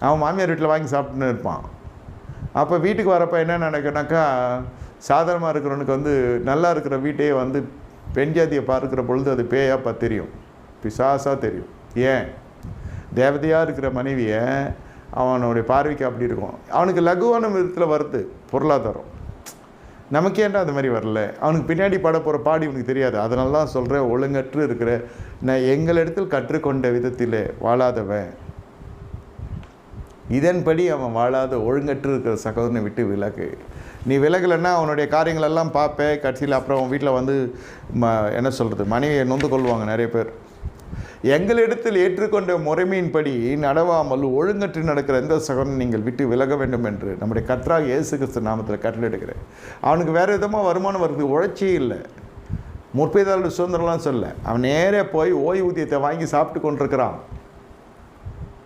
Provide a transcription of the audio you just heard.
அவன் மாமியார் வீட்டில் வாங்கி சாப்பிட்டுன்னு இருப்பான். அப்போ வீட்டுக்கு வரப்போ என்ன நினைக்கனாக்கா, சாதாரணமாக இருக்கிறவனுக்கு வந்து நல்லா இருக்கிற வீட்டையே வந்து பெண் ஜாதியை பார்க்குற பொழுது அது பேயாப்பா தெரியும், பிசாசாக தெரியும். ஏன்? தேவதையாக இருக்கிற மனைவியை அவனுடைய பார்வைக்கு அப்படி இருக்கும். அவனுக்கு லகுவான விதத்தில் வருது பொருளாதாரம். நமக்கு ஏன்டா அது மாதிரி வரல? அவனுக்கு பின்னாடி பாட போகிற பாடி இவனுக்கு தெரியாது. அதனால தான் சொல்கிறேன், ஒழுங்கற்று இருக்கிற நான் எங்களிடத்தில் கற்றுக்கொண்ட விதத்தில் வாழாதவன், இதன்படி அவன் வாழாத ஒழுங்கற்று இருக்கிற சகோதரனை விட்டு விலகு. நீ விலகலைன்னா அவனுடைய காரியங்களெல்லாம் பார்ப்பேன். கட்சியில் அப்புறம் அவன் வீட்டில் வந்து என்ன சொல்கிறது, மனைவியை நொந்து கொள்வாங்க நிறைய பேர். எங்களிடத்தில் ஏற்றுக்கொண்ட முறைமையின்படி நடவாமல் ஒழுங்கற்று நடக்கிற எந்த சகோதரன் நீங்கள் விட்டு விலக வேண்டும் என்று நம்முடைய கர்த்தராகிய இயேசு கிறிஸ்து நாமத்தில் கட்டளையிடுகிறேன். அவனுக்கு வேறு விதமாக வருமானம் வருது, உழைச்சியே இல்லை, முற்பேதாளர் சுதந்திரம்லாம் சொல்ல. அவன் நேரே போய் ஓய்வூதியத்தை வாங்கி சாப்பிட்டு கொண்டிருக்கிறான்.